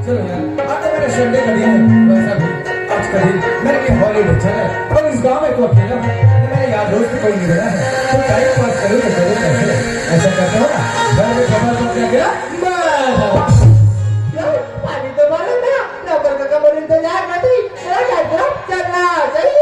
चलो यार, आज मेरा संडे का दिन है, वैसा भी आज का दिन मेरे लिए हॉलीडे चल रहा है और इस गांव में तो अकेला हूं, मेरे यार दोस्त कोई नहीं रहा है, तो टाइम पास करूं तो करूं कैसे? ऐसा करते हो ना, घर में खबर तो क्या गया बस पानी तो मालूम था, नौकर का कमर इंतजार कर थी, चलना चाहिए।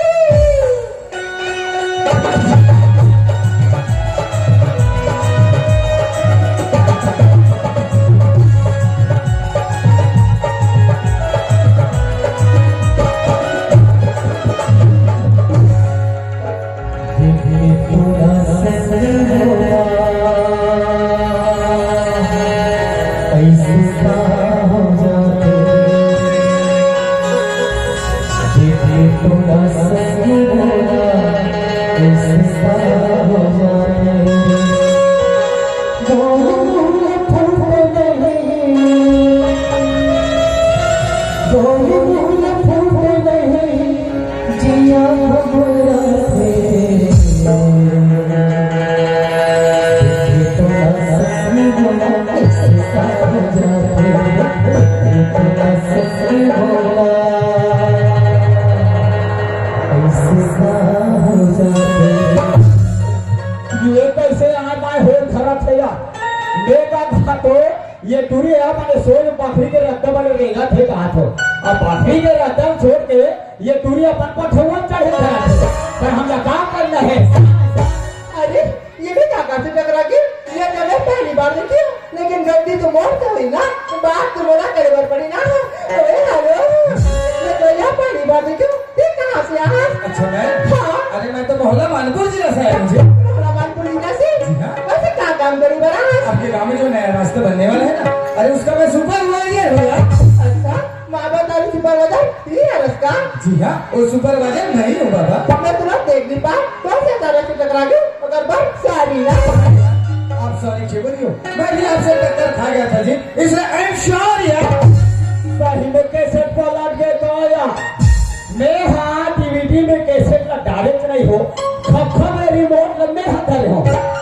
ये दूरी है मैंने सोच बकरी के रद्दा वाले रेगा थे कहा तो अब बकरी के रद्दा छोड़ के ये दूरी अपन को ठेवन चढ़े था पर हम काम करना है। अरे ये भी काका से टकरा के ये जगह पहली बार देखी लेकिन गलती तो मोड़ से हुई ना, बात तो बोला करे बार पड़ी ना। अरे हेलो ये तो यहाँ पहली बार देखी, ये कहाँ से आया? अच्छा मैं हाँ अरे मैं तो मोहल्ला मानपुर जिला से आया मुझे। मोहल्ला मानपुर जिला से वैसे क्या काम करी बड़ा? आपके गांव में जो नया रास्ता बनने वाला है ना, अरे उसका मैं सुपरवाइजर हूँ यार। अच्छा माँ बता रही सुपरवाइजर ये है उसका? जी हाँ, वो सुपरवाइजर नहीं हूँ बाबा। मैं तुरंत देख नहीं पाया कैसे तरह से टकरा गई मगर बस सारी ना। आप सॉरी क्यों बोलियो, मैं भी आपसे टक्कर खा गया था जी, इसलिए आई एम श्योर यार। सही में कैसे पलट गए तो आया मेरे हाथ डीवीडी में कैसे का डायरेक्ट नहीं हो, खप में रिमोट लंबे हाथ धरे हो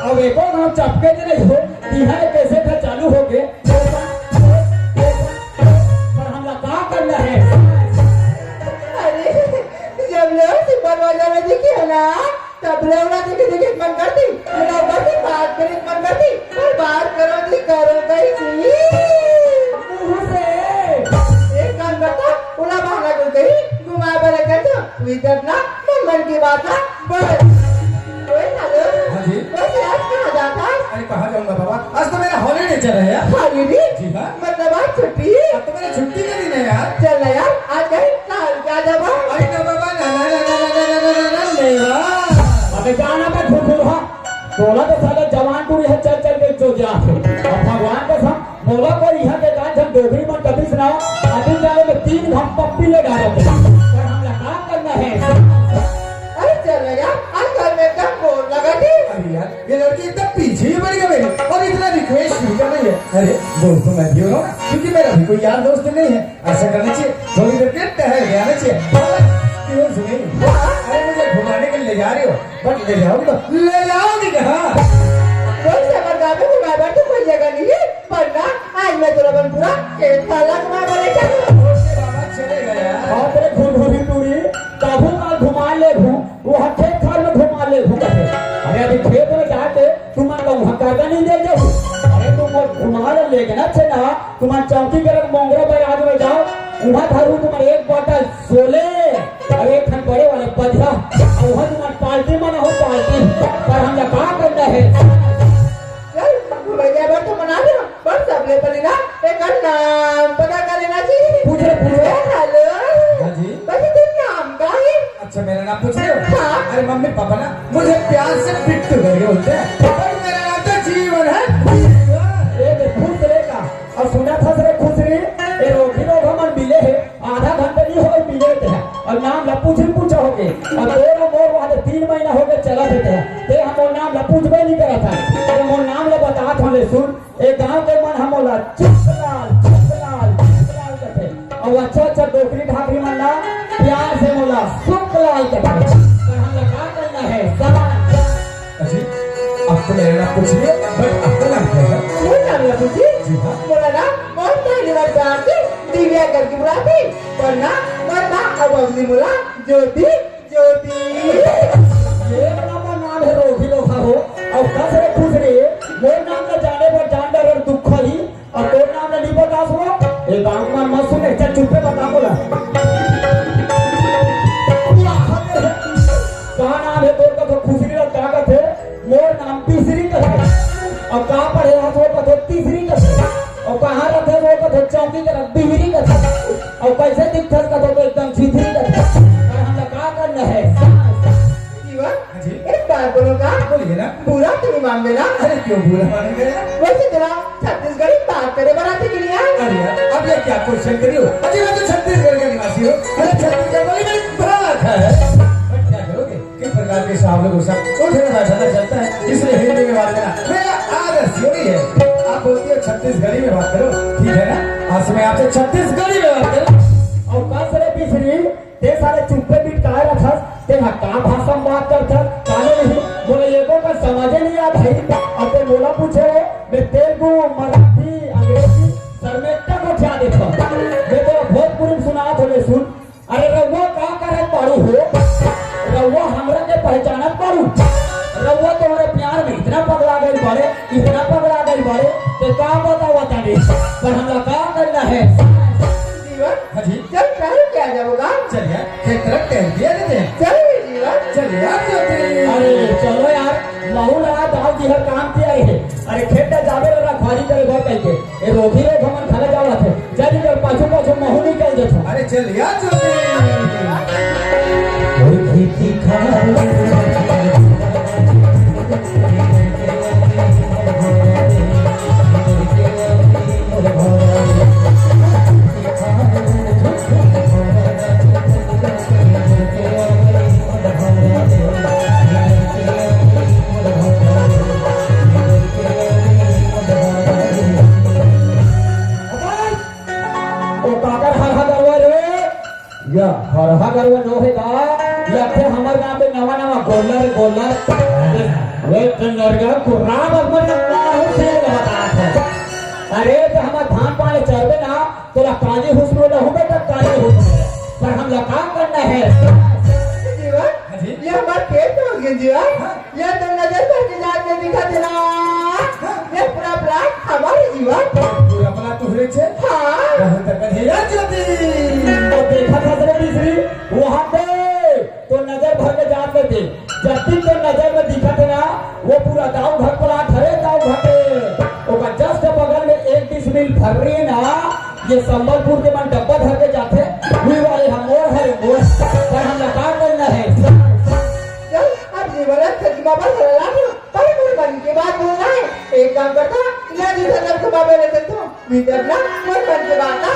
अब एको हम चपके नहीं हो यह कैसे का चालू हो गए पर हम क्या करना है? अरे जब लोग सुपरवाइजर में दिखे है ना तब लोग ना देखे मन करती लोगों से बात करे मन करती और बात करो कैसी मुंह से एक काम करता उला बहाना कर गई घुमा बड़े करता इधर ना मन की बात ना बस ओए हेलो हाँ जी वैसे आज कहाँ जाता? अरे कहाँ जाऊंगा बाबा, आज तो मेरा हॉलीडे चल रहा है यार। हॉलीडे? जी हाँ, मतलब आज छुट्टी? अब तो मेरा छुट्टी का दिन है यार। चल ना यार आज कहीं कल क्या जब अरे ना बाबा ना ना ना ना ना ना ना ना नहीं वाह। अबे जाना मैं खुद हाँ बोला तो साला जवान टूरी है चल चल के जो जा अब भगवान का सम बोला को यहाँ के कान हम डोगरी में कभी सुनाओ अभी जाने में 3 घंटा पप्पी ले डाले थे पर हम काम करना है। अरे चल ना यार आज घर में एकदम बोर लगा थी। अरे यार ये लड़की एकदम पीछे ही पड़ गई मेरी और इतना रिक्वेस्ट भी कर रही है। अरे बोल तो मैं भी हो रहा हूँ क्योंकि मेरा भी कोई यार दोस्त नहीं है, ऐसा करना चाहिए थोड़ी देर के टहल के आना चाहिए। क्यों सुनी? अरे मुझे घुमाने के लिए ले जा रही हो बट ले जाऊंगा ले जाओगी कहाँ? रोज समझदार में घुमा बैठे कोई जगह नहीं है पर ना आज मैं तो रबन पूरा खेत खाला घुमा बड़े चलो बाबा चलेगा यार। और तेरे घुंघरू टूरी काबू का घुमा ले वो खेत खाल में घुमा ले अरे अभी खेत में जाके तुम हकागा नहीं दे जाओ अरे तुम घुमा लेके ना चला तुम्हारे चौकी के मोंगरा बाजार में जाओ वहाँ धरू तुम्हारे एक बोतल सोले और एक खन बड़े वाले पधिया वहाँ तुम्हारे पार्टी में ना हो पार्टी पर हम क्या करना है? भैया बात तो मना दो पर सब ले पड़ी ना एक नाम पता कर लेना चाहिए। पूछे हेलो हाँ जी बस तेरा नाम क्या है? अच्छा मेरा नाम पूछ रहे हो? हाँ। अरे मम्मी पापा ना मुझे प्यार से पिट्टू करके बोलते हैं और मेरा नाम तो जीवन है। ये खुश रहेगा और सुना था सर खुश रही ये रोगी लोग हमारे मिले है आधा घंटे नहीं हो मिले थे और नाम लपूछ भी पूछा हो गए और दो मोर वहाँ 3 महीना हो गए चला देते हैं ते हम नाम लपूछ भी नहीं करा था अरे मोर नाम ले बता था सुन एक गांव के मन हम बोला चुपलाल कहते और अच्छा अच्छा डोकरी ढाकरी मन ना प्यार से बोला सुखलाल कहते पर हम क्या करना है सवाल। अजी अब तो मेरा नाम पूछ लिया बट आपका नाम क्या है? वो नाम लपूछी? जी हाँ। बोला ना बहुत पहली बार बात दिव्या करके बुलाती वरना वरना अब अगली मुला ज्योति ज्योति ये वाला नाम है रोगी लोग हो और कस रे खुश रे मोर नाम न जाने पर जान डर और दुख ही और तोर नाम न नहीं बता सो एक आंख में मत सुने चल चुप पे बता बोला कहाँ नाम है तोर का तो खुशरी और ताकत है मोर नाम तीसरी का है और कहाँ पढ़े हाथ वो का तो तीसरी का है और कहाँ रखे वो का तो चौकी का बिहरी का है और कैसे दिखता का तो एकदम छिथरी का है और हम लोग क्या करना है जीवन जी। एक बात बोलो का बोलिए ना। बुरा तो नहीं मानगे ना अरे क्यों बुरा मानेंगे? वैसे तेरा छत्तीसगढ़ी बात करे बनाते के लिए आए अरे यार, अब ये क्या क्वेश्चन करी हो? अजी मैं तो छत्तीसगढ़ का निवासी हूँ। अरे छत्तीसगढ़ वाली मेरी बात है। बट क्या करोगे? किस प्रकार के साहब लोगों से उठना बैठना चलता है, इसलिए हिंदी में बात करना मेरा आदर्श यही है। आप बोलती हो छत्तीसगढ़ी में बात करो, ठीक है ना? आज मैं आपसे छत्तीसगढ़ी में बात करूँ। और कस रे पिछड़ी ते सारे चुप्पे बीट काहे रखस ते का भाषा में बात करथस काले नहीं बोले एको का समझ नहीं आ भाई अब ते बोला पूछे मैं तेलुगु मराठी अंग्रेजी सरमेटा को क्या देखो मैं तो भोजपुरी में सुना थोड़े सुन अरे रउआ का करे पढ़ू हो रउआ हमरा के पहचानत पढ़ू रउआ तुम्हारे प्यार में इतना पगला गई बड़े इतना पगला गई बड़े ते का बतावा ताने पर हमरा का करना है जीवन हाँ जी। चल टहल के आ जाओगा चलिए, खेत तरफ टहल दिया देते हैं। चल जीवन चलिए आप ज्योति। अरे चलो यार महू लगा दाव जी हर काम किया है अरे खेत जावे वाला खाली करे घर कह के ए रोगी रे घमन खाने जावा थे जल्दी कर पाछू पाछू महू निकल देथो अरे चलिए आप ज्योति। कोई खेती खा या हरहा करवा नो है का या थे हमर गांव में नवा नवा गोलर वे नरगा कुराब अकबर का से बता है अरे तो हमर धान पाले चरबे ना तोला काजी हुस्न न हो बेटा काजी हुस्न पर हम लोग काम करना है जीवन हाँ जी। ये हमारे पेट में हो गया जीवन ये तो नजर पर के जाके दिखा देना ये पूरा प्लान हमारे जीवन पूरा अपना तुहरे छे। हाँ बहुत तक है यार ज्योति। तो देखा था तेरे तीसरी वहां पे तो नजर भर के जान लेते जब तक तो नजर में दिखा थे ना वो पूरा गांव घर पर खड़े गांव घटे ओका जस्ट बगल में एक डिसमिल भर रही है ना ये संबलपुर के मन डब्बा धर के जाते हुई वाले हम और है मोर पर हम लोग काम करना है चल अब जीवन सच बाबा सलाह पर कोई बन के बात बोलना है एक काम करता या जिसे सब तो बाबा रहते तो भीतर ना कोई बन के बात ना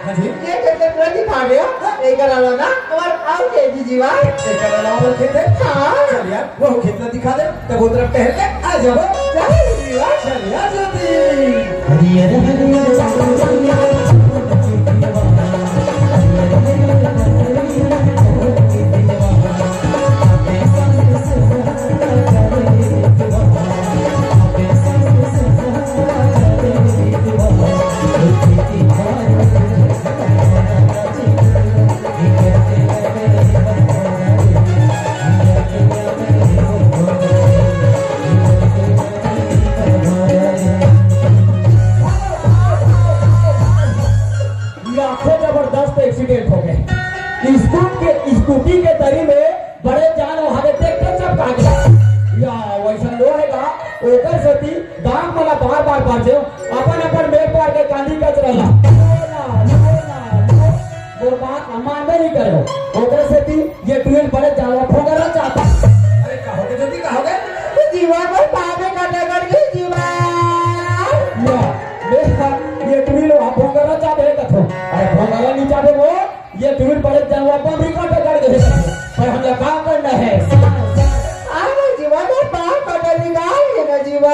हाँ जी। जीवन ये कहते पूरा दिखा रहे हो एक करा ना और आओ के जी जीवन एक अलावा खेत है। हाँ चल यार वो खेत में दिखा दे तब वो तरफ टहल के आ जाओ। चल जीवन चल यार ज्योति। लाखों जबरदस्त एक्सीडेंट हो गए स्कूटी के तरी में बड़े जान वहां ट्रैक्टर चपका गया या वैसा लो हैगा ओकर सती दाम वाला बार बार बाजे अपन अपन मेल पार के कांदी कच रहला वो बात अमान नहीं करो ओकर सती ये ट्रेन बड़े जावा फोगरा चाहता अरे कहोगे ज्योति कहोगे? जीवन पर पावे काटे कर गई जीवन या देखा ये ट्रेन वहां फोगरा चाहते कथो अरे फोगरा नहीं चाहते वो ये ट्रेन बड़े जावा पर भी काटे कर गए पर हम लोग काम करना है आगे जीवन पर पाव काटे निकाल ये ना जीवन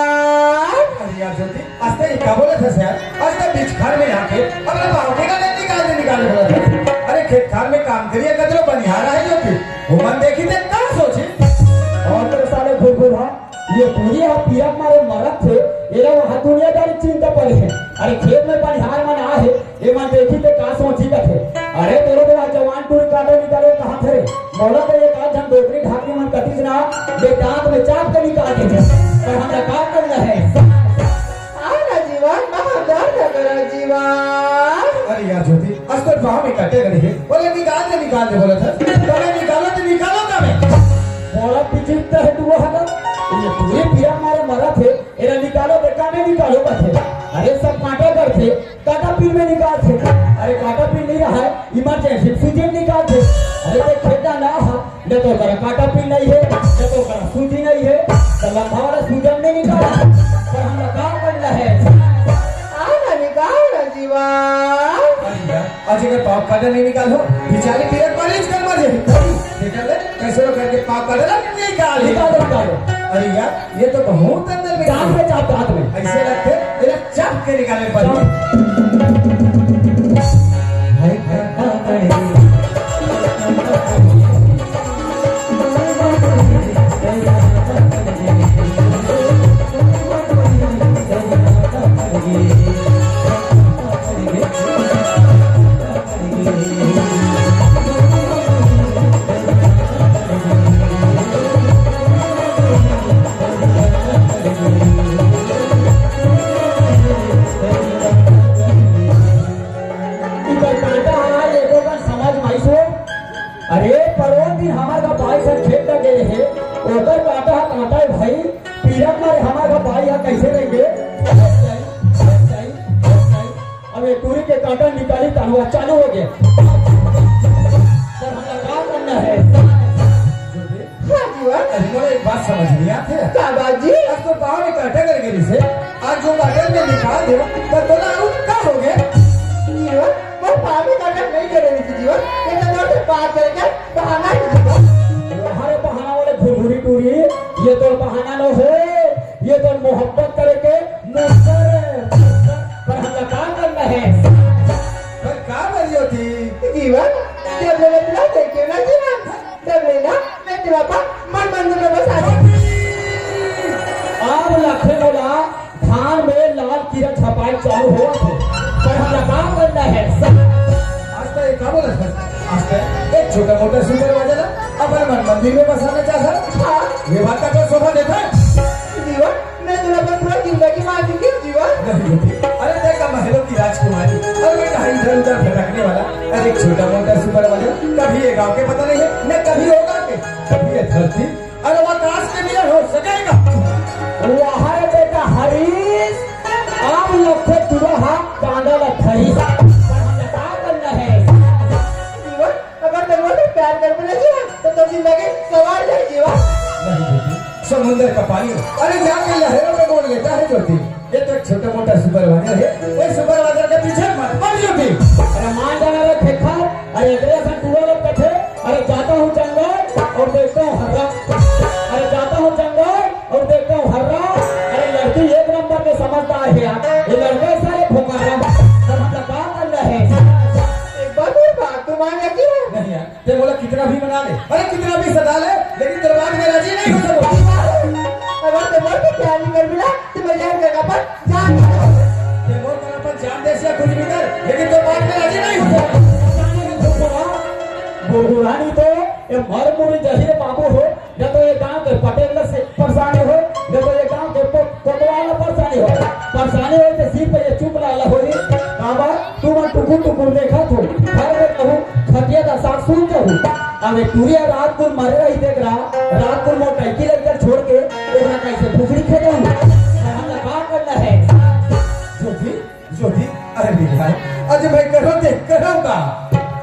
अरे यार ज्योति आज तो क्या बोले थे यार? आज तो बीच खार में आके अपना बाहों का नहीं निकाल बोला था। अरे खेत खार में काम करिए कदरो बनिहारा है ज्योति वो मन देखी थे कहाँ सोची और तो साले घुर हाँ ये पूरी आप पीरक मारे मरद थे ये लोग वहाँ दुनियादारी चिंता पड़े है। अरे खेत में बनिहार मन आ है, ये मन देखी ते का सोची का थे। अरे तेरे तो आज जवान टूरी काटे निकाले कहाँ थे? बोला तो ये काज हम डोकरी ढाकी मन कती जना बे दांत में चाप के निकाल के थे। पर हमरा का करना है? आना जीवन बहुत दर्द करो जीवन। अरे यार ज्योति आज तो वहां में कटे गए है, बोले निकाल दे बोला था, बोले निकालो तो निकालो का मैं बोला पिछित है तू वहाँ ये पूरे पिया मारे मरा थे, इन्हें निकालो देखा नहीं निकालो बचे। अरे सब काटा करते, काटा पील में निकाल थे। अरे काटा पील नहीं रहा है, इमरजेंसी सूजी निकाल थे। अरे देख खेता ना हा, न तो करा काटा पील नहीं है, न तो करा सूजी नहीं है, तो लंबा वाला सूजन नहीं निकाला। पर हम काम करना है। आना निकाल जीवन। अरे यार आज अगर पाप काटा नहीं निकालो, बेचारे पीरियड कॉलेज कर मर जाए। देखा ले कैसे लोग करके पाप काटा ना निकालो। अरे यार ये तो बहुत अंदर में चाप में चाप हाथ में ऐसे लगते मेरा चाप के निकालने पर भाई अरे परवन दिन हमारे का भाई सब खेत लगे है, उधर काटा है भाई, पीरक मारे हमारे का भाई यहाँ कैसे रहेंगे? अब ये टूरी के काटा निकाली तनवा चालू हो गया। पर हमें क्या करना है? हाँ जीवन। अरे मोला एक बात समझ नहीं आती है। क्या बात जी? आज तो पाँव में काटा कर गई से, आज जो काटे में निकाल दे, पर बोला अब क्या हो गया? जीवन मैं पानी काटा नहीं कर रही थी जीवन, ये तो से बात करके बहाना ही जीवन। हमारे बहाना वाले घुरघुरी टूरी, ये तो बहाना न हो, ये तो मोहब्बत करके पर हमें क्या करना है? पर क्या बनी होती? जीवन जब मैंने तेरा देखे ना जीवन, तब लेना मैं तेरा पा मन मंदिर में बसा दी। अब लखे बोला धान में लाल कीड़ा छपाई चालू हुआ थे, पर हमें क्या करना है? आज तो एक क्या बोला था? आज तो एक छोटा मोटा सुपर वाला अपन मन मंदिर में बसाना चाहता। हाँ ये बात का कोई शोभा देता है? जीवन मैं तेरा पर पूरा जिंदगी मार चुकी हूँ जीवन। नहीं होती। अरे देखा महलों की राजकुमारी और बेटा इधर उधर भटकने वाला, अरे एक छोटा मोटा सुपर वाला कभी ये गाँव के पता नहीं है, न कभी होगा के, कभी ये धरती अरे वो आकाश के लिए हो सकेगा। वहाँ बेटा हरीश अब लखे तुरा हाथ कांदा लखई, पर हमें क्या करना है? जीवन अगर तेरे से प्यार कर बोले जीवन तो जिंदगी सवार जाए जीवन। नहीं बेटी, समुद्र का पानी अरे जाके लहरों में मोड़ लेता है ज्योति। ये तो एक छोटा मोटा सुपरवाइजर है, वो सुपरवाइजर के पीछे मत पड़ ज्योति। अरे मान जाना रे फेखा, अरे इधर से टूरा लोग कथे, अरे जाता हूँ जंगल और देखता हूँ हर्रा, अरे जाता हूँ जंगल और देखता हूँ हर्रा। अरे लड़की एक नंबर के समझदार है यार, ये लड़के सारे फुकारा, पर हमें क्या करना है? एक बात तो मान जाती है। नहीं यार, ये बोला कितना भी मना ले, अरे कितना भी सदा ले, लेकिन दरबार में राजी नहीं हो सकता। अगर ते मोर के प्यार नहीं कर मिला तो मैं जान कर पर जान। ये मोर पर जान दे से कुछ भी कर, लेकिन दरबार में राजी नहीं हो सकता। बुढ़ानी तो ये मर मुड़ी जहीर बाबू हो, या तो ये गांव के पटेल से परेशानी हो, या तो ये गांव के कोतवाल परेशानी हो तो सिर्फ ये चुप लाला हो रही। बाबा तू मन टुकुर देखा तो घर में कहूँ खटिया का साथ सुन जाऊँ। अब एक टूरिया रात को मरे रही देख रहा, रात को मोट टैंकी लगकर छोड़ के एक कैसे भूखड़ी खेले हूँ। हमें क्या करना है? ज्योति ज्योति अरे बेटा आज मैं करूँगा।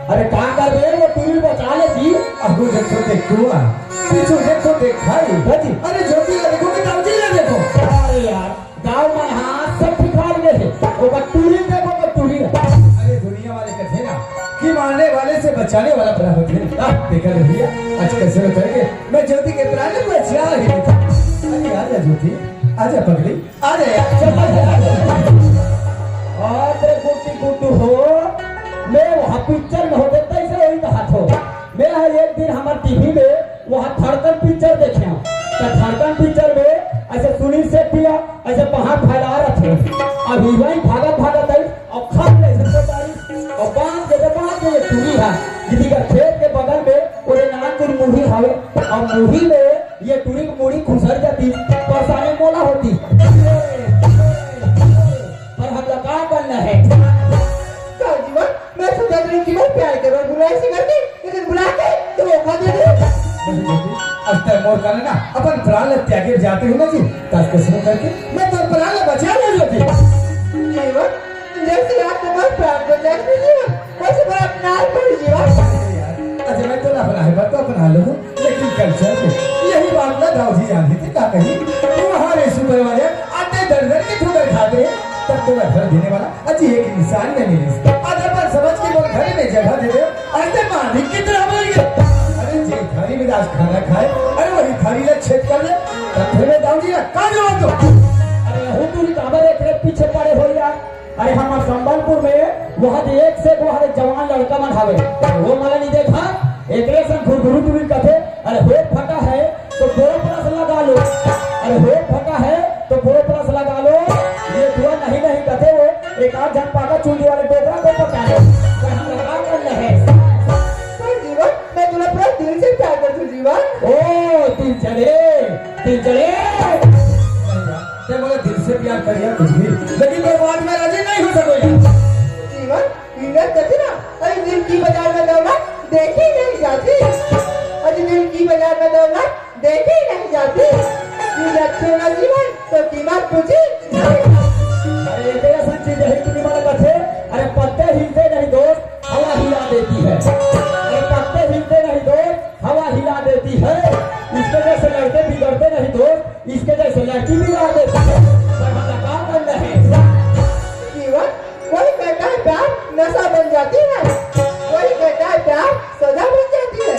अरे क्या कर रहे हो? टूरी बचा ले जी। अगू देखो देखो पीछे देखो देखाई बची। अरे ज्योति ला देखो कि ताऊजी ला देखो। अरे यार गाँव में हाथ सब ठिकान में है, वो टूरी देखो तो टूरी। अरे दुनिया वाले कहते ना कि मारने वाले से बचाने वाला बराबर है। देखा भैया आज कैसे में करके मैं ज्योति के प्राण को बचा ही था। अरे आजा ज्योति, आजा पगली, आजा यार, चल अरे गुट्टू हो, मैं वहाँ पिक्चर में होते तैसे वही कहा था। मैं एक दिन हमारे टीवी में वहाँ धड़कन पिक्चर देखे, तो धड़कन पिक्चर में ऐसे सुनील शेट्टी ऐसे पहाड़ फैला और मुड़ी में ये टूरी की मुड़ी खुसर जाती परेशानी मोला होती पर हम लोग क्या करना है का जीवन मैं सोचा रही कि मैं प्यार करो बुराई से करती लेकिन बुला के तो मौका दे दे अष्टर मोर करना ना अपन प्राण त्यागे जाते हो ना जी तब कसम करके मैं तो प्राण बचा ले जाती जीवन जैसे आप तुम्हारे प्राण को त्याग जीवन वैसे पर अपना पर जीवन अच्छा मैं तो ना अपना है बात तो अपना लो लेकिन कल चल के यही बात ना दाऊ जी जानती थी का कही तुम्हारे सुपरवाइजर आते दर के ठोकर खाते तब तो मैं घर देने वाला अजी एक इंसान में मिली आधा पर समझ के बोल घर में जगह दे दे ऐसे मालिक की तरह बोल गया अरे जी थाली में आज खाना खाए अरे वही थाली ला छेद कर ले तब फिर मैं दाऊ जी ना कहाँ जवाब दो अरे हूँ तू काबर एक रेत पीछे पड़े हो यार अरे हमारे संबलपुर में वहाँ एक से वहाँ जवान लड़का मन हावे वो मला नहीं देखा एक संग घुरघुरु टूरी कथे अरे होठ फटा है तो बोरो प्लस लगा लो अरे होठ फटा है तो बोरो प्लस लगा लो ये दुआ नहीं नहीं कथे वो एक आध जन पाका चूड़ी वाले डोकरा को पका लो पर हम लगा कर रहे पर जीवन मैं तुम्हें पूरा दिल से प्यार करती हूँ जीवन ओ दिल चले ते बोले दिल से प्यार करिए कुछ भी लेकिन मैं बाद में राजी नहीं हो सकोगे जीवन इन्हें कहते ना अरे दिल की बाजार में दौलत देखी नहीं जाती अरे दिल की बाजार में दौलत देखी नहीं जाती दिल अच्छे ना जीवन तो कीमत पूछी अरे तेरा संची यही तुम्हें मन कथे अरे पत्ते हिलते नहीं दोस्त हवा हिला देती है अरे पत्ते हिलते नहीं दोस्त हवा हिला देती है इसके जैसे लड़के बिगड़ते नहीं दोस्त इसके जैसे लड़की बिगाड़ देती है पर हम लगा कर रहे जीवन कोई कहता है प्यार नशा बन जाती है कोई कहता है प्यार सजा बन जाती है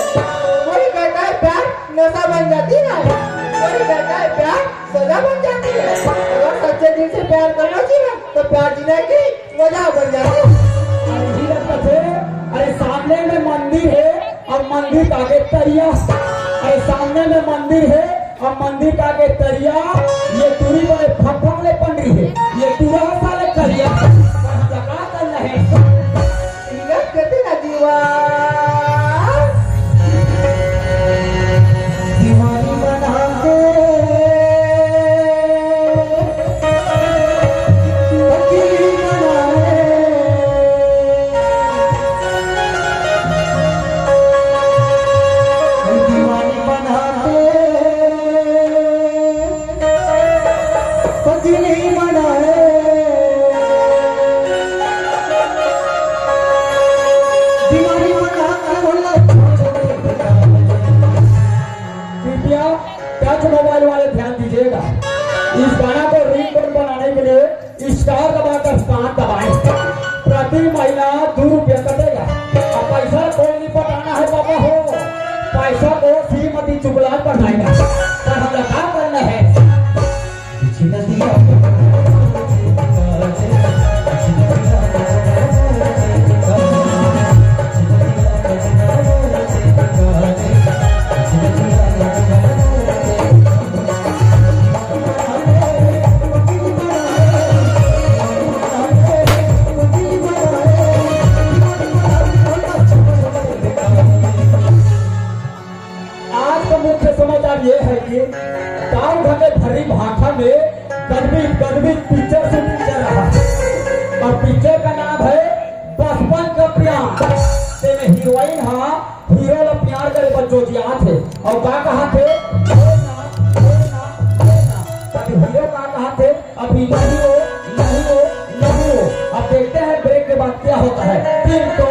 कोई कहता है प्यार नशा बन जाती है कोई कहता है प्यार सजा बन जाती है अगर सच्चे दिल से प्यार करना चाहिए तो प्यार जीने की वजह बन जाती है अरे सामने में मंदिर है और मंदिर का आगे तरिया अरे सामने में मंदिर है और मंदिर का आगे तरिया ये दूरी बड़े फफक ले पड़ रही है ये पूरा साले करिया पर हम लगा कर रहे इन्हें कहते ना जीवन दीवानी बना के फकीरी बनाए दीवानी बना के फकीरी बनाए दीवानी बना कृपया टच मोबाइल वाले ध्यान दीजिएगा इस गाना को रिंगटोन बनाने के लिए स्टार दबाकर 5 दबाएं प्रति महीना 2 रुपया कटेगा और पैसा कोई नहीं पटाना है बाबा हो पैसा को श्रीमती चुगला पटाएगा पर हम क्या करना है आज का मुख्य समाचार ये है कि गाँव घर में भरी भाखा में गदबी पिक्चर शूटिंग चल रहा है और पिक्चर का नाम है बचपन का प्यार से में हीरोइन हाँ हीरो लोग प्यार करे बच्चों जी थे और का कहा थे तभी हीरो का कहा थे अभी नहीं हो अब देखते हैं ब्रेक के बाद क्या होता है तीन तो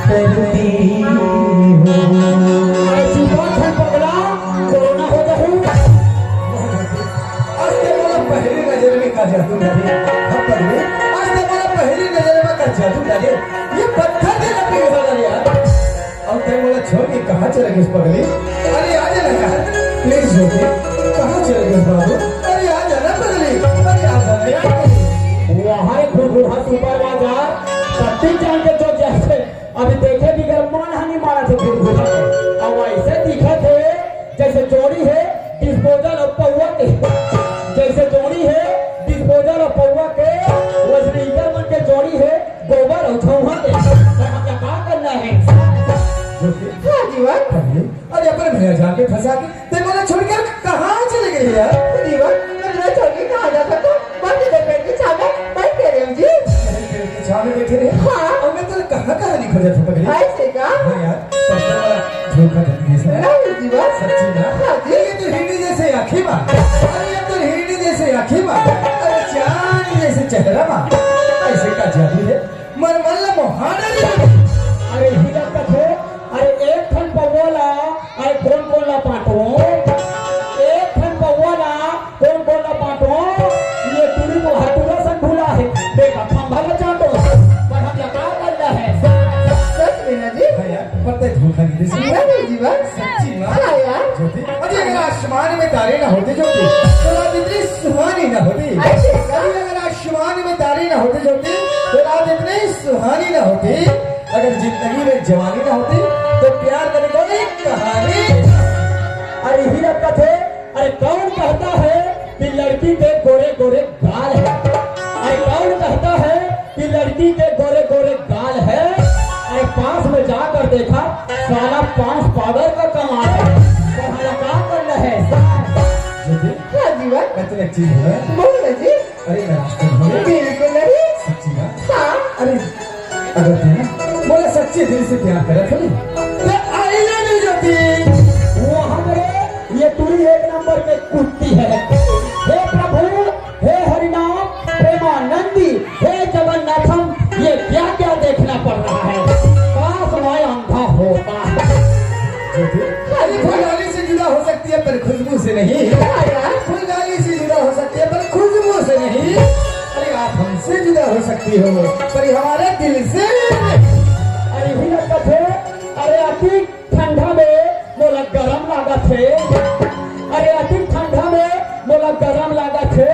करती हो। ऐसी बात है पगला, कोरोना हो जाए। आज ते मला पहली नजर में का जादू डाले, हाँ पगले, आज ते मला पहली नजर में का जादू डाले, ये पत्थर दे ना पिघला डाले यार। अब ते मला छोड़ के कहाँ चले गए इस पगले? अरे आ जाना यार, प्लीज जोती, कहाँ चले गए बाबू? अरे आ जाना पगले, अरे आ जाना यार। वहाँ एक बूढ़ा सुपर बाजार सत्ती जान के जो जैसे अभी देखे बिगर मन हानि मारा थे बूढ़ा के। अब ऐसे दिखा थे जैसे जोड़ी है डिस्पोजल और पौवा के, जैसे जोड़ी है डिस्पोजल और पौवा के, वैसे मन के जोड़ी है गोबर और झौहा के। तो हम क्या करना है? हाँ जीवन पगले, अरे अपन भैया जान के फंसा के ते मला छोड़कर कहाँ चले गए यार? जीवन तुमने छोड़ के कहाँ जा सकते हो? बस इधर पेड़ के छावे बैठ के रहे हो जी। छाव में बैठे रहे। हाँ। और मैं तो कहाँ कहाँ नहीं खोजा था पगले। ऐसे का हाँ यार, सबसे बड़ा धोखा धड़ी है सर। नहीं जीवन सच्ची ना? हाँ जी। ये तो हिरनी जैसे आँखें माँ, अरे ये तो हिरनी जैसे आँखें माँ, अरे चांद जैसे चेहरा माँ, ऐसे का जादू है, मन मल्ला मोहाना नहीं। अरे हिला कथे, अरे एक ठन पौवाला, अरे कौन ला पाटो, एक ठन पौवाला कौन ला पाटो, ये टूरी को हटूरा सन भूला है, देखा खंभा ला चाटो, पर हम क्या करना है? सच में ना जी। हाँ यार, पता है धोखा नहीं दे सकता। नहीं जीवन सच्ची माँ। हाँ यार ज्योति, अरे अगर आसमान में तारे ना होते ज्योति, तो रात इतनी सुहानी ना होती। ऐसे का अरे अगर आसमान में तारे ना होते ज्योति, तो रात इतनी सुहानी ना होती। अगर जिंदगी में जवानी ना होती, तो प्यार करने को एक कहानी। अरे हिला कथे, अरे कौन कहता है कि लड़की के गोरे गोरे गाल है? अरे कौन कहता है कि लड़की के गोरे गोरे गाल है? अरे पास में जाकर देखा, साला 5 पाउडर का कमाल है, तो हमारा क्या करना है? ज्योति, हाँ जीवन मैं तो एक चीज है, बोल ना जी। अरे मैं रास्ते में हूँ। बिल्कुल नहीं। सच्ची ना? हाँ अरे अगर तू ना बोले सच्चे दिल से प्यार करे थोड़ी, तो आई लव यू ज्योति। वो हमारे ये तुरी एक नंबर के कुत्ती है। हे प्रभु, हे हरिनाम प्रेमानंदी, हे जगन्नाथम, ये क्या क्या देखना पड़ रहा है? काश मैं अंधा होता। ज्योति, अरे फुलवाली से जुदा हो सकती है पर खुशबू से नहीं। हाँ यार फुलवाली से जुदा हो सकती है पर खुशबू से नहीं। अरे आप हमसे जुदा हो सकती हो पर हमारे दिल से। अरे हिला कथे, अरे अति ठंडा में मोला गरम लागा थे, अरे अति ठंडा में मोला गरम लागा थे,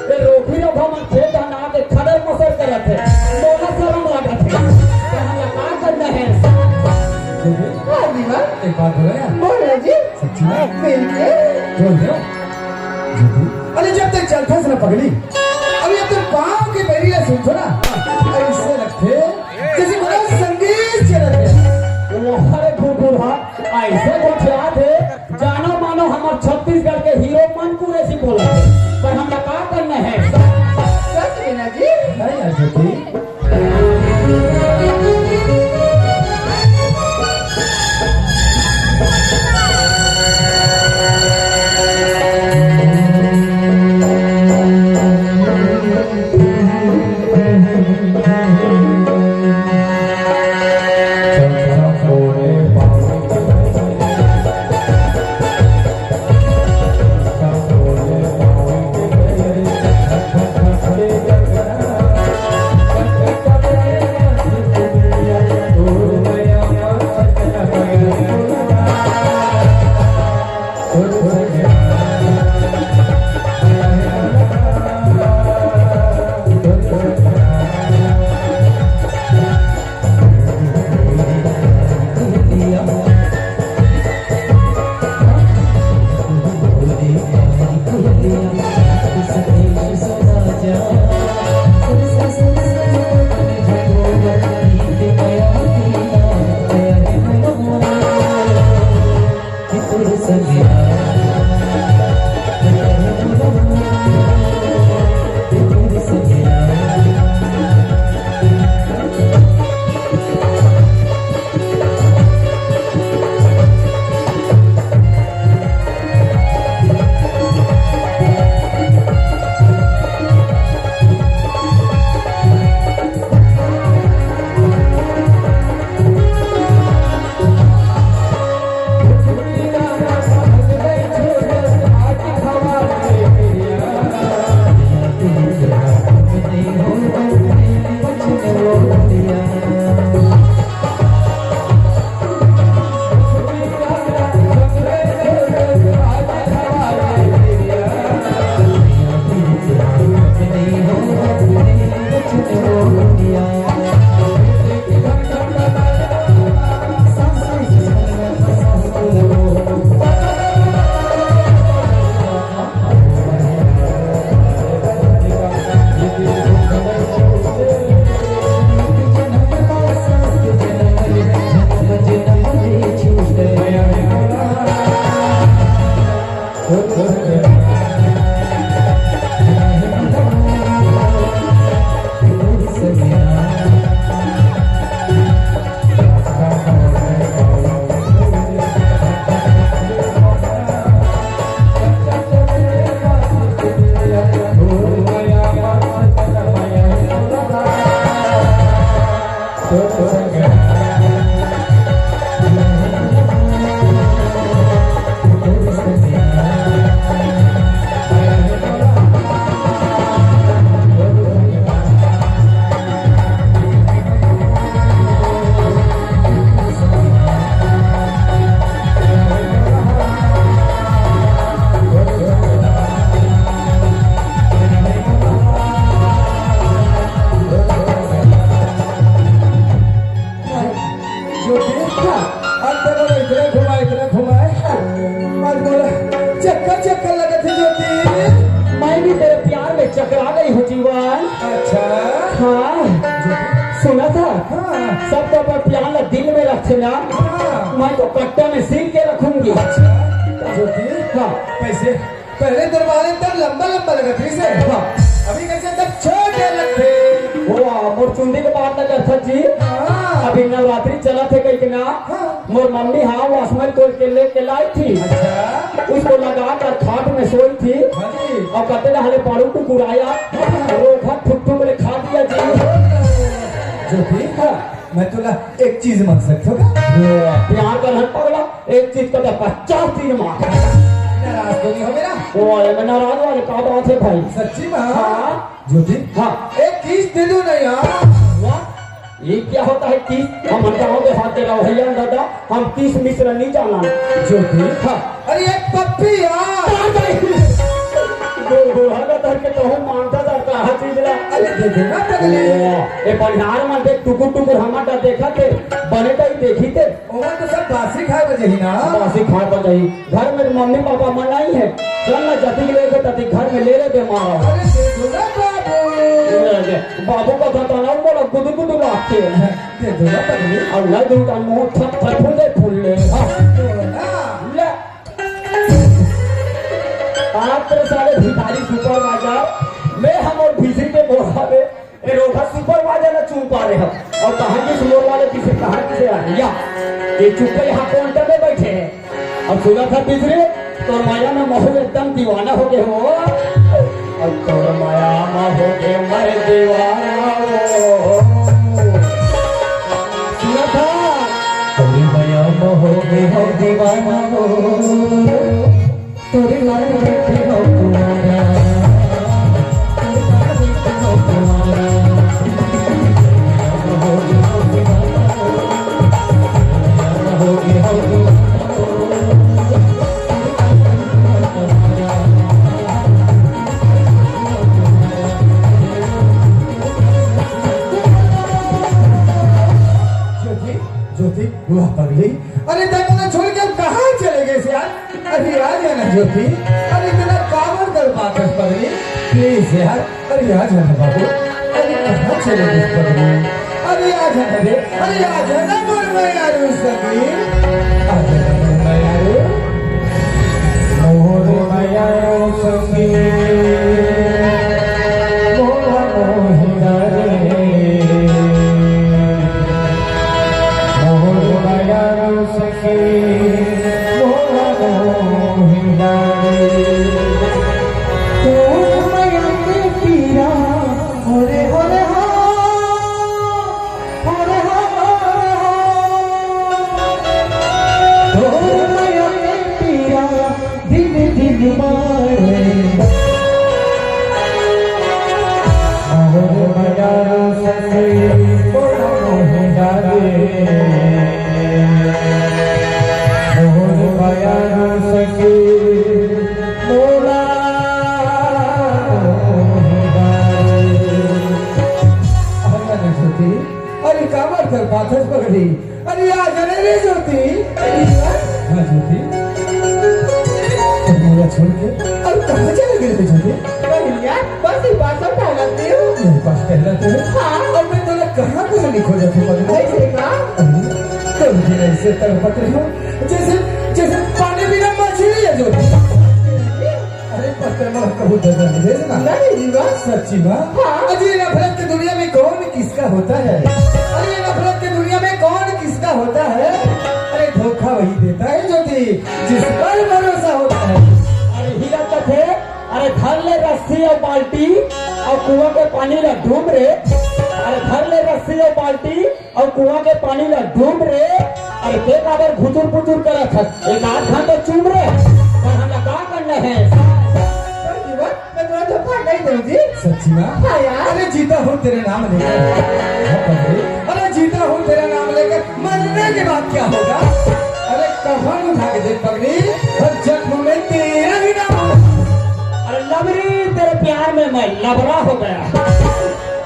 ये रोगी लोग हम थे ना के खदर मसर करत थे, मोला शर्म लागा थे, तो हम क्या करना है? ज्योति, हाँ जीवन एक बात बोलो यार, बोल ना जी। सच्ची में बिल्कुल बोल दो ज्योति। अरे जब तक चलता ना पगली, अभी अब तक पाँव के बैरिया सुनतो ना, ऐसे लगते जैसे बड़ा संगीत चलत है। वो हरे गुरगुरा ऐसे गोठिया थे, जानो मानो हमार छत्तीसगढ़ के हीरो मनपुर ऐसी बोला थे, पर हम क्या करना है? सच में ना जी। नहीं यार ज्योति, चक्कर चक्कर लगे थे ज्योति। मैं भी तेरे प्यार में चकरा गई हूँ जीवन। अच्छा हाँ सुना था। हाँ। सब तो अपना प्यार दिल में रखे ना। हाँ। मैं तो कट्टा में सील के रखूंगी। अच्छा ज्योति हाँ पैसे पहले दरबार में तब लंबा लंबा लगा थे इसे। हाँ अभी कैसे तब छोटे लगते। मोर चुंदी के बात न करता जी। हाँ। अभी नवरात्रि चला थे कहीं ना। हाँ। मोर मम्मी हाँ वासमन तोड़ के लेके लाई थी। अच्छा उसको लगा कर खाट में सोई थी हाँ जी। और कहते रहे पारू टुकुराया रोखा ठुक ठुक ले खा दिया जी। ज्योति मैं तुला एक चीज मांग सकता हूँ। प्यार का हट पगला एक चीज का 50 चीज मांग। नाराज तो नहीं हो मेरा। वो मैं नाराज वाले का बात है भाई। सच्ची में हाँ। ज्योति हाँ एक किस दे दो ना यार। वाह ये क्या होता है किस। हम गाँव के हाथ दे रहा भैया दादा हम किस मिश्र नहीं जाना। ज्योति हाँ अरे एक पप्पी यार। के तो हम मानता था कहा चीज ला। अरे दे दे ना पगले। ए पनिहार में देख टुकुर टुकुर हमारा देखा थे बने तो ही देखी थे। ओवन तो सब बासी खाए बजे ही ना। बासी खा पर जाई घर में मम्मी पापा मनाई है चल ना जति के लेके तति घर में ले दे मारा। अरे दे दो ना बाबू। बाबू का था ना बोला गुदु गुदु लाके दे दो ना पगले। और ना दूं का मुंह थप थप फूल ले दो ना। ले आप तेरे सारे भिखारी सुपरवाइजर मैं हम और भीसी के बोला में ये रोधा सुपरवाइजर ना चुन पा रहे हैं और कहाँ की सुनने वाले पीछे कहाँ से आ रही ये चुप के यहाँ काउंटर में बैठे हैं। और सुना था बिजली तो माया में महू एकदम दीवाना हो गए हो और तो माया में हो गए मैं दीवाना हो। सुना था तेरी माया में हो गए हो दीवाना हो तेरी लाल देखी हो तुम्हारा देखी हो तुम्हारा होगी होगी ज्योति ज्योति वाह पगली। अरे तक ना छोड़ के अब कहाँ चले गए यार। अरे आ जाना ज्योति। अरे इतना काबर कर बात है पगली प्लीज यार। अरे आ जाना बाबू। अरे कहाँ चले गए पगली। अरे आ जाना रे। अरे आ जाना मोर में यार सभी। आ जाना मोर में यार। मोर में यार सभी। मोर मोहिना रे। मोर में यार सखी। काबर कर पाथर पकड़ी अरे आ जाने रे ज्योति हाँ ज्योति तुम मुझे छोड़ के अब कहाँ चले गए थे ज्योति भैया बस ये बात सब टहलते हो मेरे पास टहलाते हैं हाँ और मैं तो कहाँ को नहीं खोजा थे पगड़ी ऐसे का तुम भी ऐसे तड़पट रहे हो जैसे जैसे पानी बिना मछली है ज्योति अरे पत्थर में कबूतर दे ना नहीं जीवा सच्ची बात हाँ। अजी नफरत की दुनिया में कौन किसका होता है अरे नफरत की दुनिया में कौन किसका होता है अरे धोखा वही देता है ज्योति जिस पर भरोसा होता है अरे हीरा तो थे अरे धर ले रस्सी और बाल्टी और कुआं के पानी ला डूब रे अरे धर ले रस्सी और बाल्टी और कुआं के पानी ला डूब रे अरे देख अगर घुचुर पुचुर करे था एक आध घंटे चुम रे पर हम क्या करना है जीवा मैं तुम्हारा धोखा नहीं दूंगी सच्ची बात हाँ यार अरे जीता हूँ तेरे नाम लेकर अरे जीता हूँ तेरा नाम लेकर मरने के बाद क्या होगा अरे कफन उठा के देख पगड़ी और जख्म में तेरा ही नाम अरे लबरी तेरे प्यार में मैं लबरा हो गया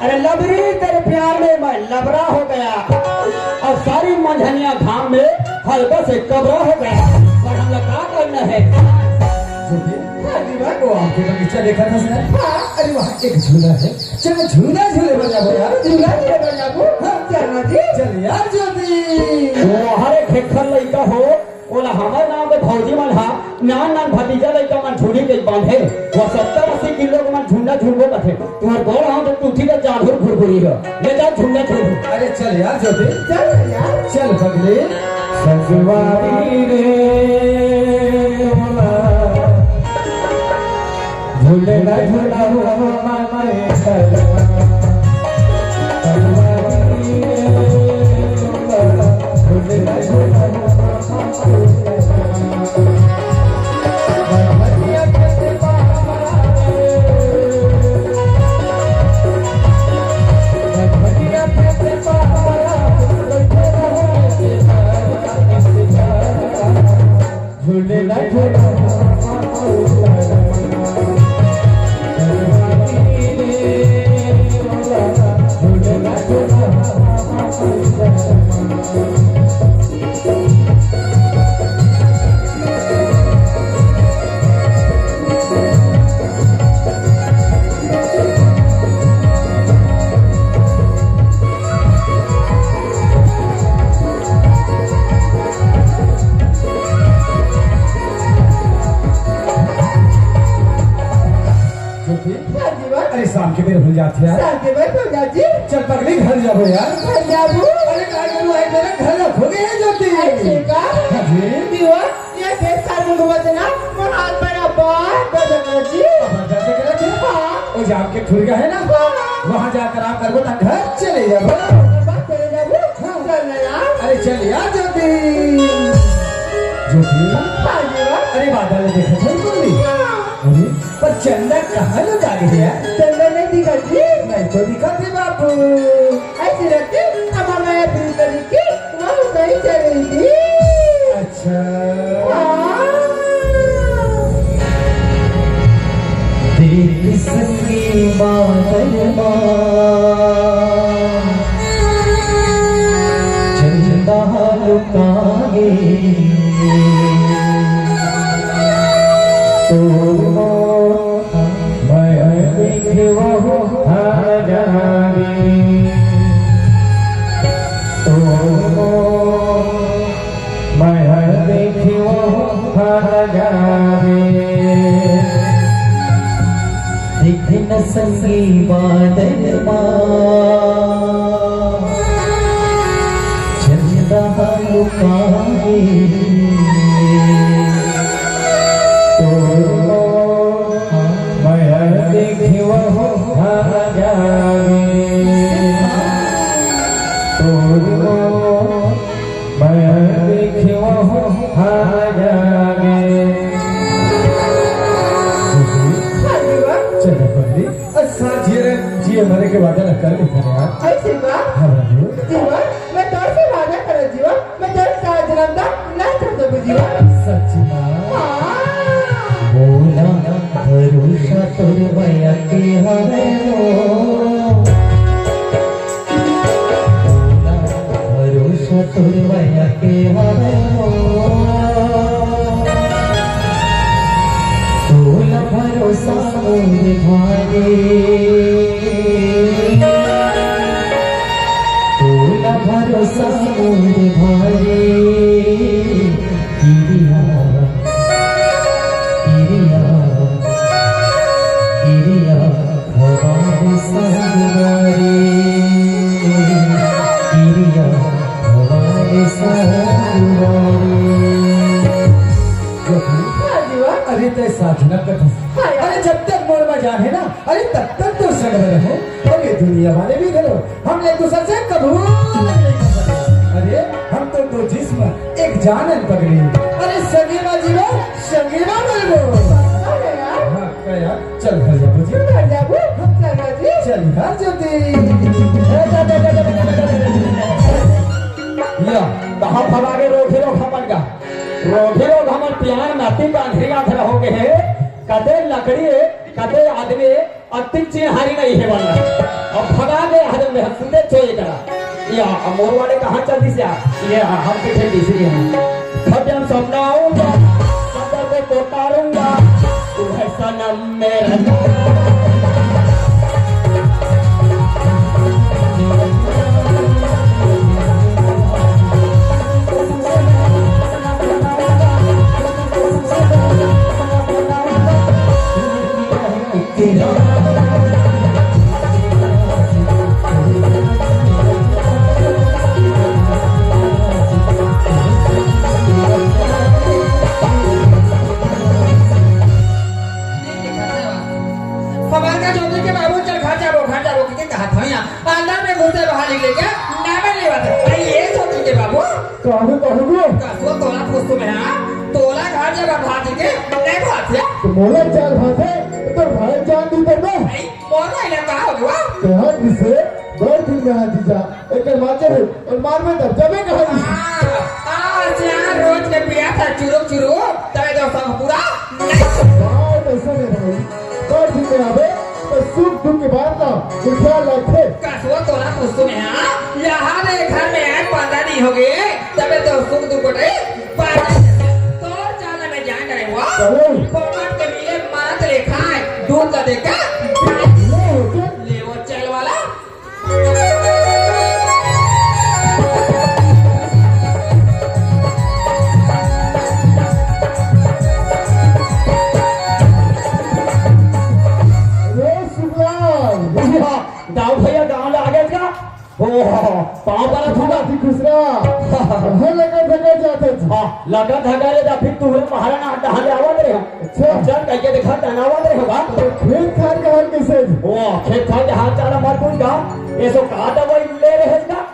अरे लबरी तेरे प्यार में मैं लबरा हो गया और सारी मंझनिया घाम में हल्का से कबरा हो गया पर हम लोग क्या करना है हाँ जीवा वो आपके बगीचा देखा था सर हाँ अरे वहाँ एक झूला है चलो झूला झूले बजा दो यार झूला झूले बजा दो हाँ चलना जी चल यार ज्योति वो हरे खेखर लइका हो ओला हमार नाम के भौजी मन हा नान नान भतीजा लइका मन झूली के बांधे वो 70-80 किलो के मन झुंडा झुलबो कथे तुम्हार गोड़ हां तो टूटी के जाधुर घुरघुरी हो ले जा झुंडा झुल अरे चल यार ज्योति चल यार चल पगले सजवारी रे झूलेला झूला हो मारे सजवारी झूलेला झूला हाँ जीवा अरे शाम के बेर भूल जाते यार साल के बाद भैया जी चल पगली घर जाओ यार भैया वो अरे काय करू है मेरे घर रखोगे है ज्योति ऐसे का हाँ जी जीवा ये देश का मुझे बचना मन हाथ पैर बाहर बदलना जी अब जाते करा थे हाँ वो जाम के खुल गया है ना वहाँ जाकर आप करबो ना घर चले जाओ बात चले जाओ हाँ चलना यार अरे चल यार ज्योति ज्योति हाँ जीवा अरे बादल देखा था तुमने अरे पर चंदा कहाँ लगा गया यार चलना नहीं दिखा जी नहीं तो दिखा थे बापू ऐसे रखते हमारा नया फिल्म करी की वहाँ कहीं चलेगी अच्छा देख सकी बादल चंदा लुकाए तो मैं देखो हजारी तो मैं देखो हजारी दिख न संगी बादल चंदा लुकाए तो मैं देखो हजारी तो मैं देखो हजारी हाँ जीवा चलो पगली अच्छा जिए मरे के वादा न कर लेते यार ऐसे का हाँ बाबू जीवा मैं तो से वादा कर जीवा मैं तो सारा जन्म का ना कर दो जीवा सच्ची माँ हाँ बोला भरोसा तुरवया के हरे हो बोला चतुर्वय के हवे तूल भरोसा मोर भारे तूल भरोसा मोर भारे गिरिया गिरिया गिरिया भवानी संगवारी गिरिया भवानी संगवारी हाँ जीवा अरे ते साधना कर अरे जब तक मोर में जान है ना अरे तब तक तो संग में रहो और ये दुनिया वाले भी करो हम एक दूसरे से कभी नहीं कर सकते। अरे हम तो दो जिस्म एक जान है पगड़ी अरे संगीमा जीवा संगीमा बोलो अरे यार हाँ क्या यार चल घर जाओ जी घर जाबू चलो जी चल घर ज्योति या कहाँ भगा के रोधी लोग हमन का रोधी लोग हमन प्यार नाती का अंधेरा धरा हो गए है कदे लकड़ी कदे आदमी अति चिन्हारी नहीं है वाला अब भगा दे हजम में सुनते चोए करा या मोर वाले कहाँ चलती से ये हम पीछे तीसरी है सत्यम सपनाऊंगा सत्य को पोतारूंगा तू है सनम मेरा हमारे का जोती के बाबू चल घर जाबो कि कहा था यहाँ अंदर में घुसे बाहर निकले क्या नाम नहीं बात भाई ये जोती के बाबू कहूँ कसो तोला पुस्तु में हाँ तोला घर जब भाती के नहीं भाती तो मोला चाल भाषे तो भाई जान दी करना भाई मोरा इधर कहाँ हो गया कहा जिसे बड़ दिन में हाथी जा एक माचे और मार में दब जबे कहा चार रोज के पिया था चुरुक तबे तो सब पूरा बात ऐसा नहीं भाई बड़ दिन में आवे तो सुख दुख के बाद ना ख्याल रखे कसो तोला पुस्तु में हाँ यहाँ ने घर में आए 15 दिन हो गए तबे तो सुख दुख उठे तोर जाने में जान करे हुआ पोपट के मिले मात रेखा है दूध का देखा ले वो चल वाला दाऊ भैया गाँव ले आ गए क्या पाँव पर थूका खुसरा लगा धगा जाते थे हाँ लगा धगा ले जा फिर तू पहाड़ा ना डहाले आवाज रहे हो अच्छा चल कह के देखा तनावत रहे होगा खेत खार का हाल कैसे ओ खेत खा के हाथ चाला मत पूछ गाँव ये सो कहा दवाई ले रहे का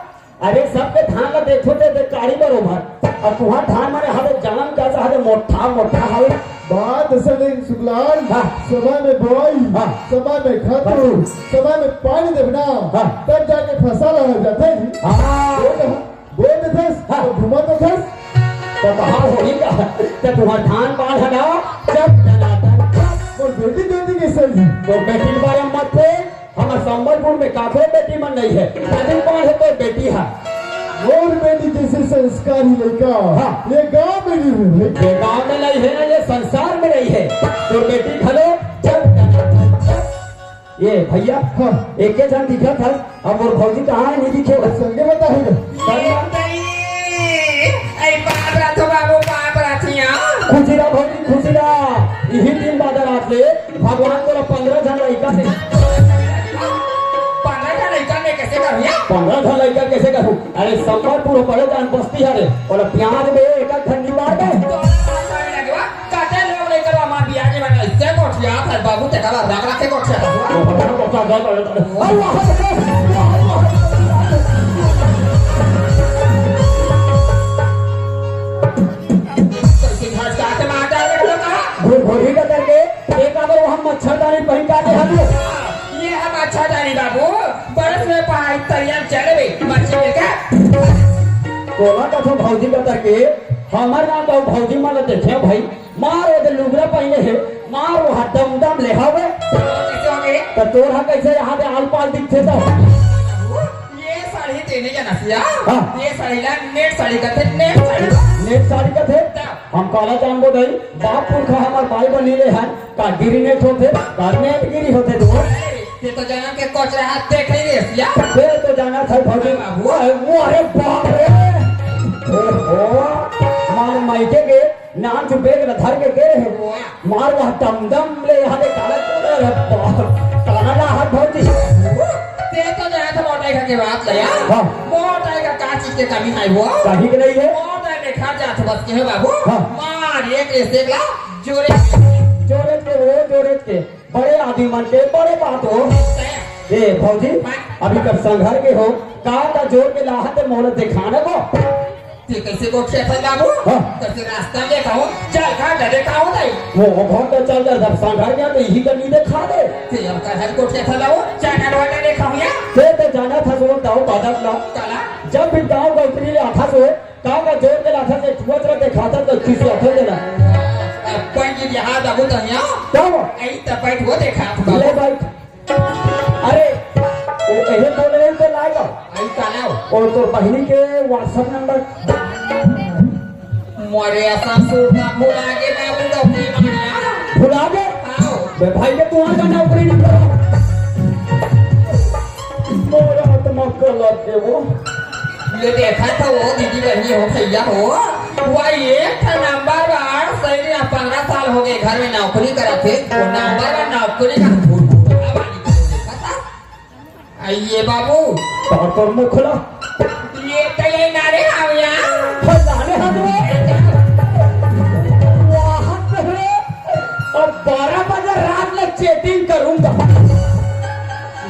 अरे सबके धान का देखो ते कारी बरोबर और तुहार धान मारे हवे जन्म कैसा हवे मोटा मोटा हवे बात असल है सुगलाल हाँ। समय में बोई हाँ। समय में खातू समय में पानी देना हाँ। तब जाके फसल हो जाता है जी हाँ बोल थे हाँ। घुमा तो थे तो कहा होगी का तो तुम्हार धान बाढ़ हटाओ जब दनादन और बेटी देती कैसे जी तो बेटी के बारे में मत थे हमारे संबलपुर में काफी बेटी मन नहीं है शादी कौन है तो बेटी है और बेटी जैसे संस्कारी लड़का हाँ। ये गांव में नहीं रहे ये गांव में नहीं है ना ये संसार में नहीं है तो बेटी खलो ये भैया हाँ। एक के जन दिखा था अब और भौजी कहाँ है नहीं दिखे संगे बताएगा खुशीरा भौजी खुशीरा यही दिन बाद रात से भगवान को 15 जन लड़का से 15 जन लड़का कैसे करूँ अरे संबलपुर पड़े जान बस्ती है रे और प्याज में एक ठंडी मार दे बाबू तेरा रख रखे घोड़ी का करके एक अगर हम मच्छरदानी पहन का दे हम ये हम अच्छा जानी बाबू बरस में पढ़ाई तैयार चले भाई बच्चे मिलकर कोला का तो भौजी का करके हमारे गाँव का भौजी मान देखे भाई मार वो लुगरा पहने है मार वो दम दम ले हवे कैसे होंगे तो तोरा कैसे यहाँ पे आल पाल दिखते तो ये साड़ी तेने जाना सिया हाँ। ये साड़ी ला नेट साड़ी का थे नेट साड़ी नेट साड़ी का थे हम काला जानबो दई बाप पुरखा हमार भाई बनीले हैं का गिरी नेट होते का नेट गिरी होते दो ये तो जाना के कोच रहा देख नहीं रे सिया बे तो जाना था भौजी वो अरे बाप रे ओहो मार माइके के नाम जो बेग धर के गे रहे मार वह दम ले यहाँ के काला काला ना हाथ भौजी ते तो जाना था मोटाई के बात ले यार हाँ। मोटाई का चीज के कमी है वो कहीं के नहीं है मोटाई में खा जा तो बस के है बाबू हाँ। मार एक ऐसे ला जोरे जोरे के बड़े आदमी मन के बड़े बात हो ए भौजी अभी कब संघर के हो का जोर के लाहत मोहलत दिखाने को ते कैसे को खेत बाबू हाँ। कैसे रास्ता में खाओ चल खा दे खाओ नहीं वो घर तो चल जा जब संघर गया तो यही का नींद खा दे ते हम का हर को खेत लाओ चाटा वाटा ने खाओ या ते तो जाना था सो दाव बादक ला चला जब भी गांव का उतरी आथा सो गांव का जोर के लाथा से छुअत रहे खाता तो किसी अथल देना अपन की यहाँ बाबू तो यहाँ क्यों आई तपैठ वो देखा ले भाई अरे वो ऐसे बोल रहे तो लाएगा आई कालाओ और तो बहनी के व्हाट्सएप नंबर मोरे ऐसा सूरना भुला के बाबू तो अपनी मानिया भुला दे आओ बे भाई के तुम्हारा का नौकरी नहीं करो मोरा तो मक्का लग के वो ये देखा था वो दीदी बहनी हो भैया हो वो एक था नंबर बार सही में 15 साल हो गए घर में नौकरी करा थे वो नंबर बार नौकरी का देखा था आइए बाबू और मुंह खुला ये तो ये नारे आविया फलाने हाथ में वहां पे और 12 बजे रात में चेटिंग करूंगा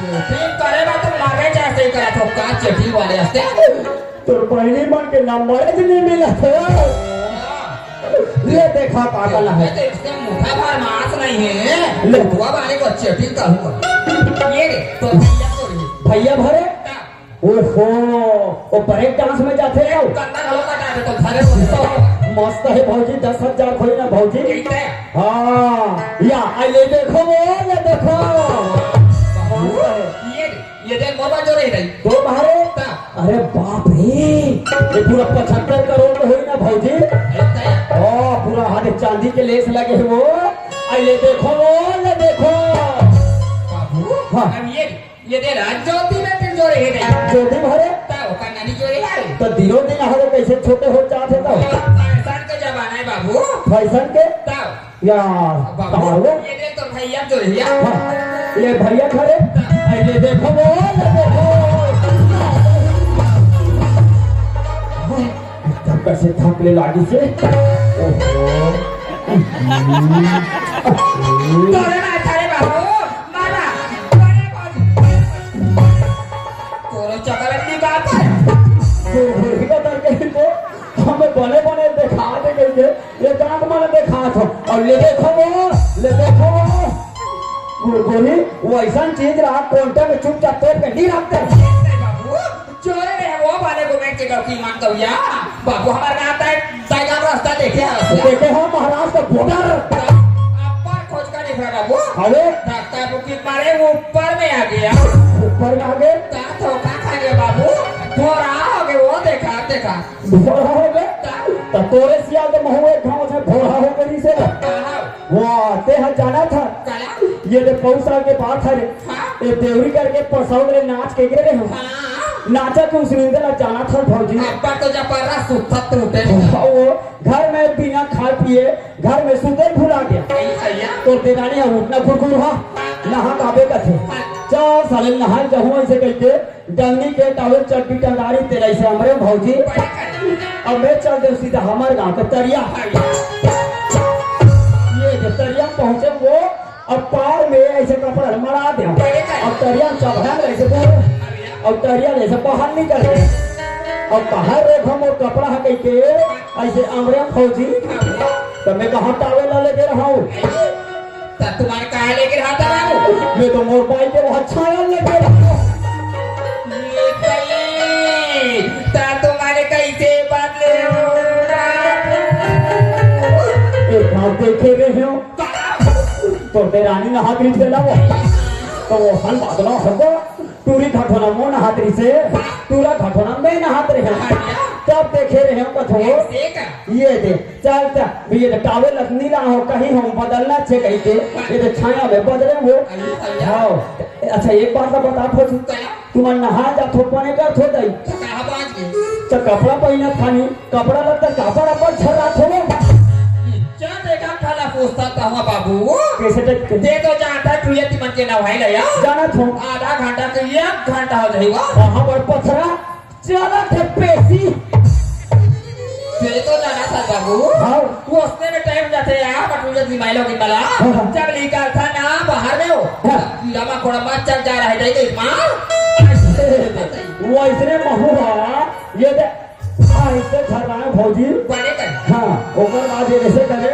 ठीक करेगा तो लागे जैसे ही करा था का चेटी वाले हस्ते तो बहनी मन के नंबर ही नहीं मिला था ये देखा पागल है तो इससे मुठा भर मांस नहीं है लुटवा वाले को चेटी करूंगा ये रे तो भैया तो भैया भरे ओहो वो ब्रेक डांस में जाते हैं कंधा गलो काटा दे तो थारे को मस्त है भौजी 10,000 खोई ना भौजी ठीक है हाँ या ले देखो वो ये देखो ये देख मोबाइल जो रही रही दो बारे अरे बाप रे ये पूरा 75 करोड़ में हुई ना भौजी ओ पूरा हाथ चांदी के लेस लगे हैं वो ले देखो वो ले देखो बाबू हाँ। अब ये दे राज्योती में फिर जो रही रही ज्योति भरे ता वो नानी जो रही है तो दिनों दिन हमारे कैसे छोटे हो जाते तो फैशन का जमाना है बाबू फैशन के ता या बाबू तारो ये देख तो भैया जो रही है हाँ, ये भैया खड़े ये देखो वो ये देखो तब कैसे थक ले लागी से ओहो तोरे ना थारे बाबू मारा तोरे तोरे चॉकलेट निकाल तो हमें बने बने दिखा दे गई ये दांत माने दिखा था और ले देखो गोरी वो ऐसा चीज रहा कोंटा में चुपचाप तोड़ के नहीं रखते बाबू चोरे रे वो वाले को मैं के की मान तो या बाबू हमारा गांव का साइकिल रास्ता देखे है देखे हो महाराष्ट्र का बॉर्डर अपर खोज कर दिखा बाबू अरे डॉक्टर बुकी मारे वो ऊपर में आ गया ऊपर में आगे ता धोखा खा गया बाबू थोड़ा हो गया वो देखा भोरा हो गए तो तोरे सियाल के महुए गांव से भोरा हो गई से वाह ते हम जाना था ये जो 5 साल के बात है ये देवरी करके परसौं में नाच के गिरे हो नाचा के उस निंदा जाना था भौजी अब्बा तो जब पर सुत्ता टूटे वो घर में बिना खा पिए घर में सुते भुला गया तो देरानी हम उतना फुरफुर हुआ नहा काबे का थे 4 साल नहा जहूं ऐसे कहते डंगी के टावल चट्टी टंगारी तेरा ऐसे हमारे भौजी अब मैं चल दे सीधा हमारे गांव के तरिया ये तरिया पहुंचे वो अब पार में ऐसे कपड़ा मरा दे अब तरिया चढ़ा ऐसे बोल और तरिया ऐसे बाहर निकल गए और बाहर रे हम और कपड़ा है के ऐसे अमरे फौजी तो मैं कहाँ टावे ला लेके रहा हूँ तुम्हारे कहा लेके रहा था बाबू मैं तो मोर बाई के वहाँ छाया लेके रहा हूँ तुम्हारे कैसे बदले एक हाथ देखे रहे हो तो रानी ने हाथ रिच वो तो वो हल बात ना हमको टूरी खटोना मोन हाथ से तूरा घटना में नहात रहे तब देखे रहे हम कथो ये दे चल चल ये टावल नीला हो कहीं हम बदलना छे कहीं के ये तो छाया में बदले वो हाँ अच्छा एक बात बता थो तुम नहा जा थो पानी कर थो दई तो कपड़ा पहना खानी कपड़ा लगता कपड़ा पर छरा थो चल देखा खाला पूछता था हुआ बाबू कैसे दे तो जाता तू ये तिमन के ना भाई ले या जाना थो आधा घंटा तो 1 घंटा हो जाएगा वहां पर पथरा चला थे पेशी तेरे तो जाना था बाबू हाँ तू उसने में टाइम जाते यार बट मुझे दिमाग लोग निकला जब लिखा था ना बाहर में हो लमा कोड़ा मत चल जा रहा है जाइए मां वो इसने महुआ ये दे ऐसे छरवाए भौजी बने कर हाँ ओकर बाद ये ऐसे करे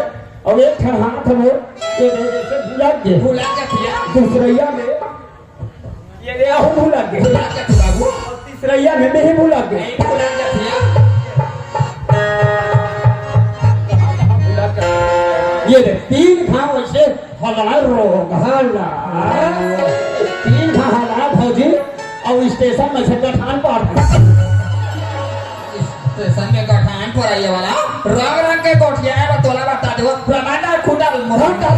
और एक क्षण हाथ वो ये ऐसे भुला के किया दूसरैया में ये ले आहू भुला के भुला के बाबू और तीसरैया में नहीं भुला के नहीं भुला के किया ये ले 3 घाव ऐसे हला रोग हला 3 घाव हला भौजी और स्टेशन में से गठान पार स्टेशन में गठान पर आई वाला रंग रंग के गोठिया है बतौला बता दो ब्रह्मांड खुदा मोहटा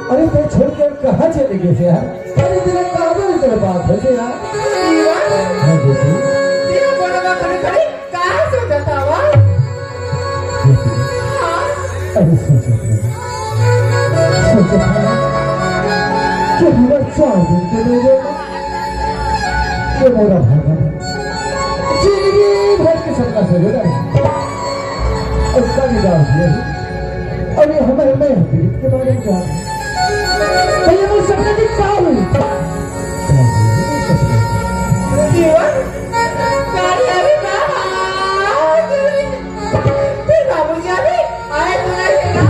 अरे मैं छोड़ कर कहाँ चले गए थे यार अरे तेरा काबिल तेरे बात है यार हाँ बेटी तेरा बोला खड़े खड़े कहाँ सोचता हुआ अरे सोचा कि मेरा 4 दिन के लिए ये मेरा भागा जिंदगी भर के सपना से जुड़ा उसका निकाल दिया और ये हमारे मैं पीड़ित के बारे में क्या भैया वो सपना की क्या हुई जीवन कार्य भी कहाँ फिर बाबूजी अभी आए तो नहीं ना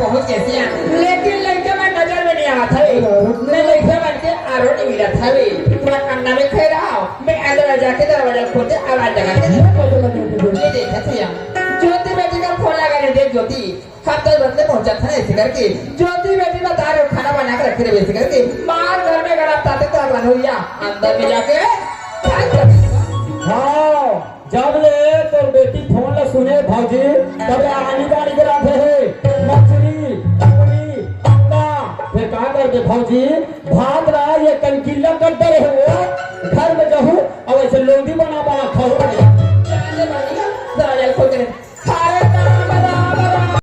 लेकिन लड़के में नजर में नहीं आता है मैं लड़के बन के आरो नहीं मिला था वे पूरा कन्ना में खा रहा हूँ मैं अंदर जाके दरवाजा खोलते आवाज लगा के ये देखा था ज्योति बेटी का फोन लगा देख ज्योति हम तो बंदे पहुंचा था ऐसे करके ज्योति बेटी बता रहे हो खाना बना के रखे रहे वैसे करके मार घर में गड़ा ताते तो अगला हो गया अंदर में जाके हाँ जब ले तोर बेटी फोन ला सुने भौजी तब ले आनी बानी के रखे है मछली पूरी अंडा फिर कहा कर दे भौजी भात रहा ये कंकिला कर दे हो घर में जाहू और ऐसे लोंदी बना बना खाओ दरवाजा खोल के